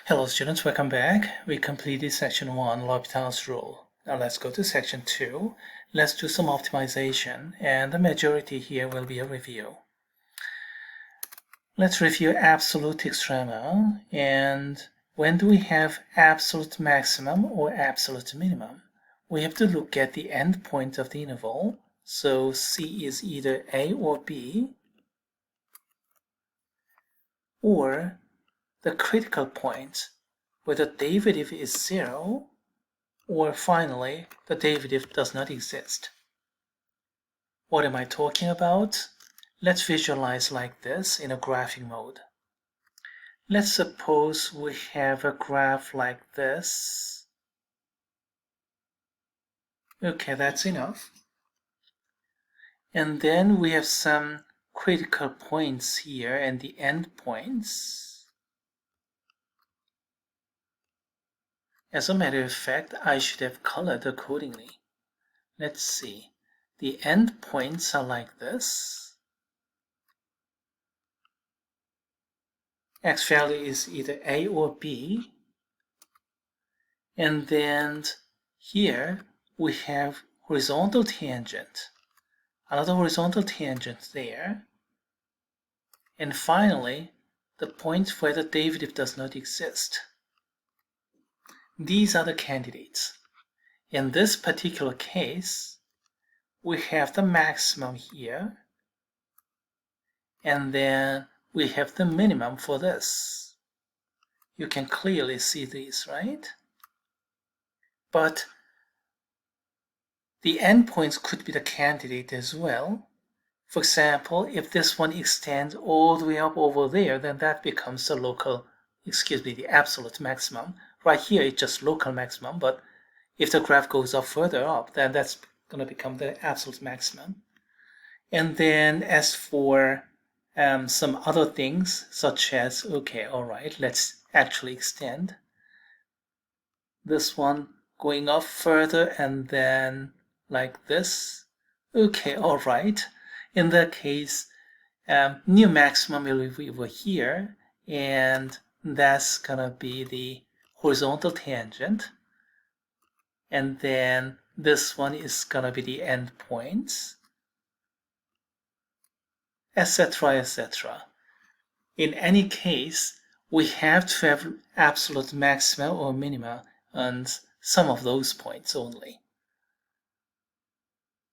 Hello students, welcome back. We completed section 1, L'Hopital's rule. Now let's go to section 2. Let's do some optimization, and the majority here will be a review. Let's review absolute extrema, and when do we have absolute maximum or absolute minimum? We have to look at the end point of the interval, so C is either A or B, or the critical point where the derivative is 0, or finally, the derivative does not exist. What am I talking about? Let's visualize like this in a graphing mode. Let's suppose we have a graph like this. Okay, that's enough. And then we have some critical points here and the end points. As a matter of fact, I should have colored accordingly. Let's see. The end points are like this. X value is either A or B. And then here we have horizontal tangent. Another horizontal tangent there. And finally, the point where the derivative does not exist. These are the candidates. In this particular case, we have the maximum here, and then we have the minimum for this. You can clearly see these, right? But the endpoints could be the candidate as well. For example, if this one extends all the way up over there, then that becomes the absolute maximum. Right here, it's just local maximum, but if the graph goes up further up, then that's going to become the absolute maximum. And then as for some other things, such as, okay, all right, let's actually extend this one going up further and then like this. Okay, all right. In that case, new maximum will be over here, and that's gonna be the horizontal tangent. And then this one is gonna be the endpoints, etc., etc. In any case, we have to have absolute maxima or minima on some of those points only.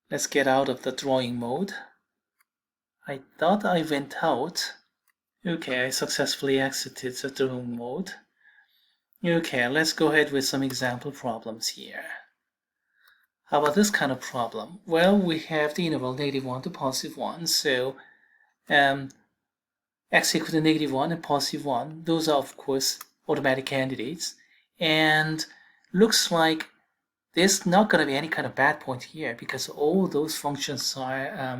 Let's get out of the drawing mode. I thought I went out. Okay, I successfully exited the drawing mode. Okay, let's go ahead with some example problems here. How about this kind of problem? Well, we have the interval -1 to +1, so x equal to -1 and +1, those are of course automatic candidates, and looks like there's not going to be any kind of bad point here because all those functions are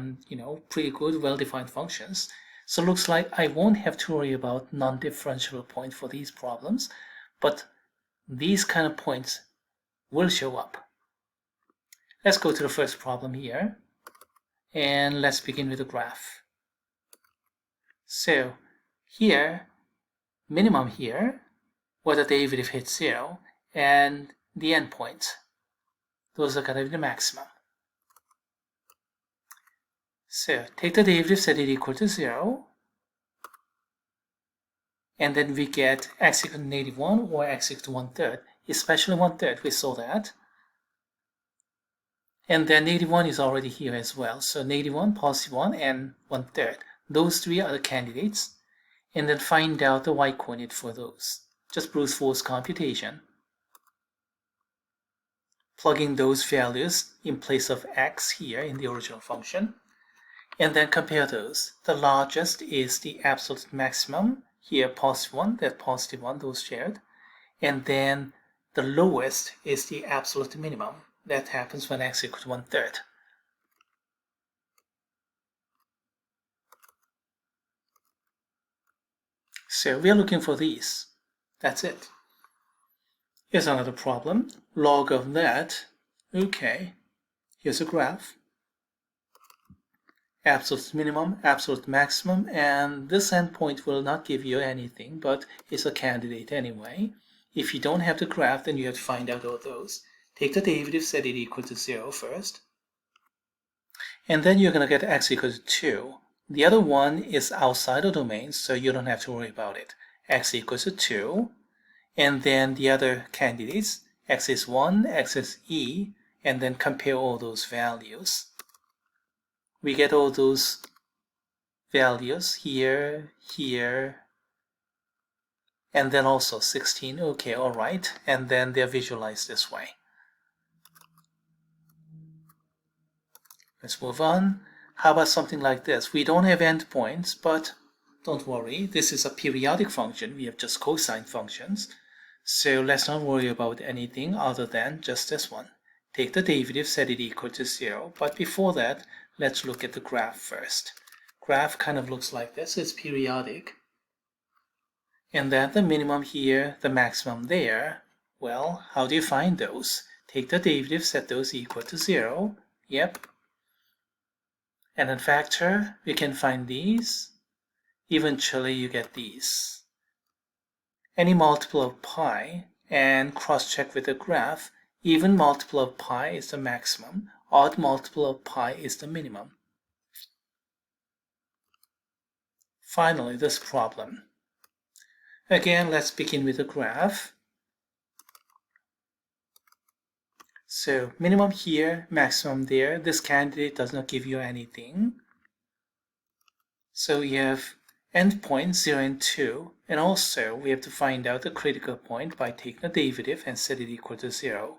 pretty good, well-defined functions. So it looks like I won't have to worry about non-differentiable point for these problems, but these kind of points will show up. Let's go to the first problem here, and let's begin with the graph. So here, minimum here, where the derivative hits 0, and the endpoints. Those are going to be the maximum. So take the derivative, set it equal to 0, and then we get x equal to -1 or x equal to 1/3, especially 1/3, we saw that. And then -1 is already here as well, so -1, +1, and 1/3. Those three are the candidates, and then find out the y-coordinate for those. Just brute force computation. Plugging those values in place of x here in the original function, and then compare those. The largest is the absolute maximum, here +1, that +1, those shared, and then the lowest is the absolute minimum. That happens when x equals to 1/3. So we are looking for these. That's it. Here's another problem. Log of that. Okay, here's a graph. absolute minimum, absolute maximum, and this endpoint will not give you anything, but it's a candidate anyway. If you don't have the graph, then you have to find out all those. Take the derivative, set it equal to 0 first. And then you're going to get x equal to 2. The other one is outside the domain, so you don't have to worry about it. X equals to 2. And then the other candidates, x is 1, x is e, and then compare all those values. We get all those values here, here, and then also 16. Okay, all right. And then they're visualized this way. Let's move on. How about something like this? We don't have endpoints, but don't worry. This is a periodic function. We have just cosine functions. So let's not worry about anything other than just this one. Take the derivative, set it equal to 0. But before that, let's look at the graph first. Graph kind of looks like this. It's periodic. And then the minimum here, the maximum there. Well, how do you find those? Take the derivative, set those equal to 0. Yep. And then factor, we can find these. Eventually you get these. Any multiple of pi, and cross-check with the graph, even multiple of pi is the maximum, odd multiple of pi is the minimum. Finally, this problem. Again, let's begin with the graph. So minimum here, maximum there. This candidate does not give you anything. So we have endpoints 0 and 2, and also we have to find out the critical point by taking the derivative and set it equal to 0.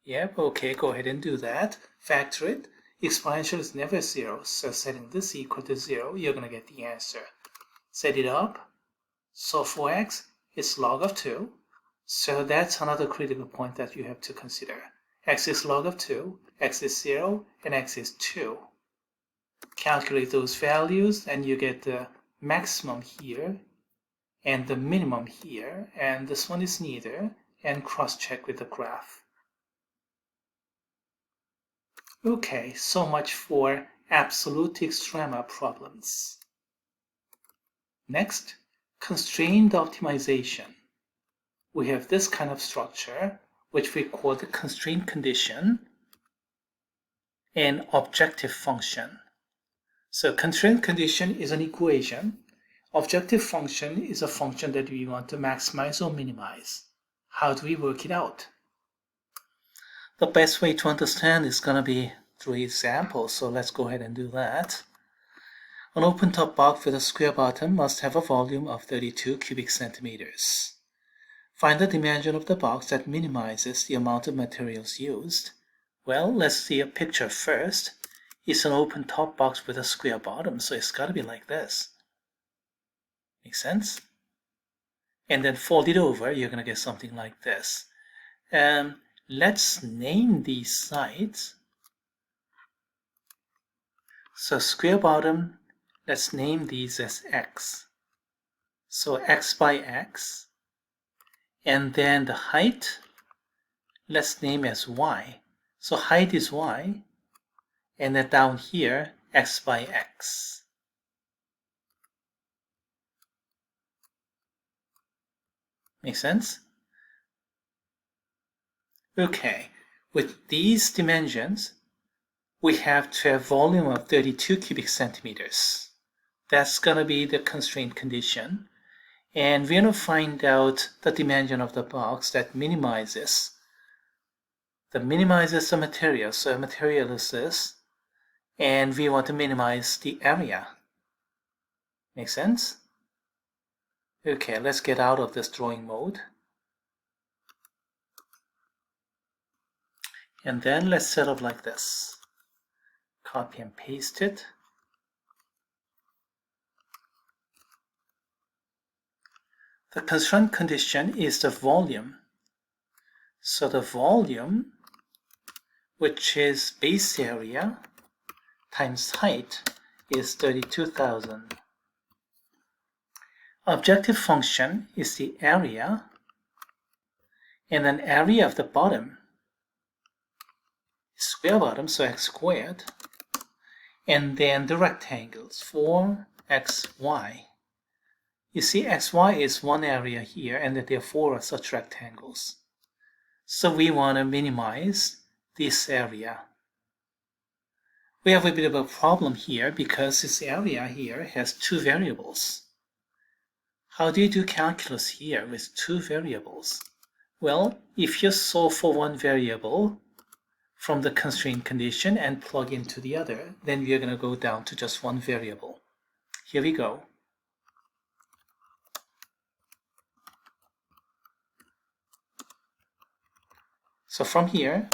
Yep, okay, go ahead and do that. Factor it. Exponential is never 0, so setting this equal to 0, you're going to get the answer. Set it up. So for x, it's log of 2. So that's another critical point that you have to consider. X is log of 2, x is 0, and x is 2. Calculate those values, and you get the maximum here and the minimum here, and this one is neither, and cross-check with the graph. Okay, so much for absolute extrema problems. Next, constrained optimization. We have this kind of structure, which we call the constraint condition and objective function. So constraint condition is an equation. Objective function is a function that we want to maximize or minimize. How do we work it out? The best way to understand is going to be through examples, so let's go ahead and do that. An open-top box with a square bottom must have a volume of 32 cubic centimeters. Find the dimension of the box that minimizes the amount of materials used. Well, let's see a picture first. It's an open-top box with a square bottom, so it's got to be like this. Make sense? And then fold it over, you're going to get something like this. Let's name these sides. So square bottom, let's name these as x. So x by x. And then the height, let's name as y. So height is y. And then down here, x by x. Make sense? Okay, with these dimensions, we have to have volume of 32 cubic centimeters. That's going to be the constraint condition. And we're going to find out the dimension of the box that minimizes the material. So material is this. And we want to minimize the area. Make sense? Okay, let's get out of this drawing mode. And then let's set up like this. Copy and paste it. The constraint condition is the volume. So the volume, which is base area times height, is 32,000. Objective function is the area, and then area of the bottom is square bottom, so x squared. And then the rectangles for xy. You see, xy is one area here, and there are 4 such rectangles. So we want to minimize this area. We have a bit of a problem here because this area here has 2 variables. How do you do calculus here with 2 variables? Well, if you solve for one variable from the constraint condition and plug into the other, then we are going to go down to just one variable. Here we go. So from here,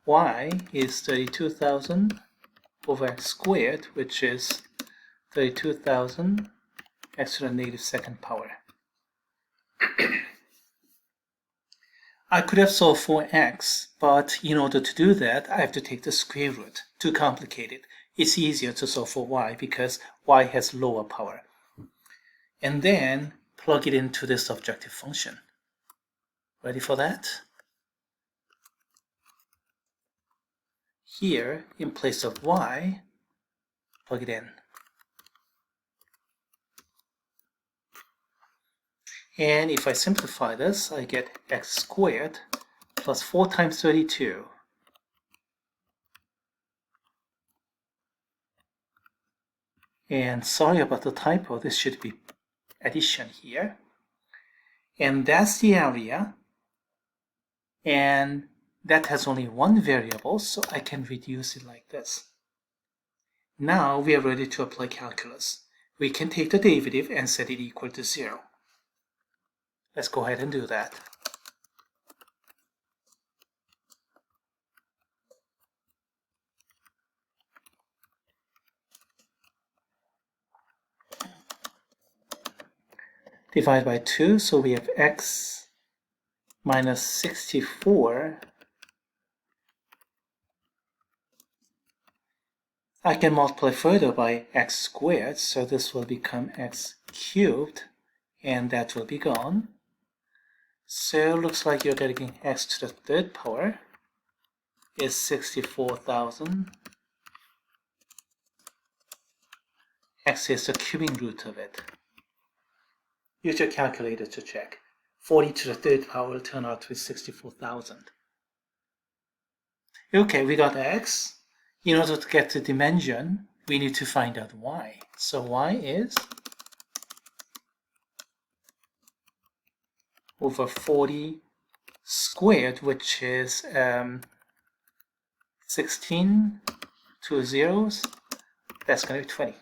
y is 32,000 over x squared, which is 32,000 x to the negative second power. I could have solved for x, but in order to do that, I have to take the square root. Too complicated. It's easier to solve for y because y has lower power. And then plug it into this objective function. Ready for that? Here, in place of y, plug it in. And if I simplify this, I get x squared plus 4 times 32. And sorry about the typo, this should be addition here. And that's the area. And that has only one variable, so I can reduce it like this. Now we are ready to apply calculus. We can take the derivative and set it equal to 0. Let's go ahead and do that. Divide by 2, so we have x minus 64. I can multiply further by x squared, so this will become x cubed, and that will be gone. So it looks like you're getting x to the third power is 64,000. X is the cubing root of it. Use your calculator to check. 40 to the third power will turn out to be 64,000. Okay, we got x. In order to get the dimension, we need to find out y. So y is over 40 squared, which is 16, 2 zeros. That's going to be 20.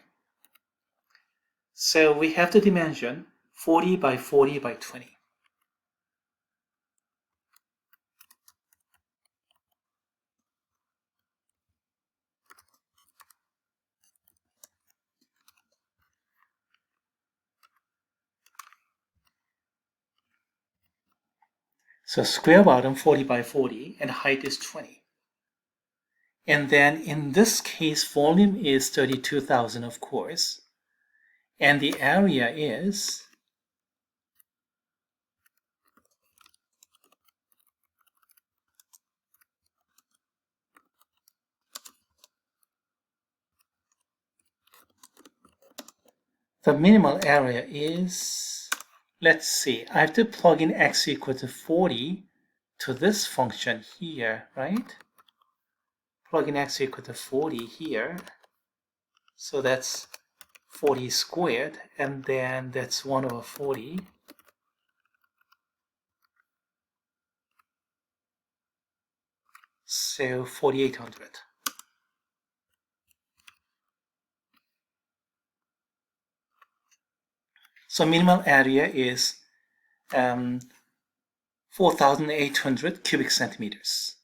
So we have the dimension 40 by 40 by 20. So square bottom 40 by 40 and height is 20. And then in this case, volume is 32,000, of course. And the area is the minimal area is, let's see, I have to plug in x equal to 40 to this function here, right? Plug in x equal to 40 here. So that's 40 squared, and then that's 1 over 40. So 4,800. So minimal area is 4,800 cubic centimeters.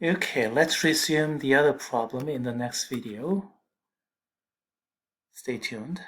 Okay, let's resume the other problem in the next video. Stay tuned.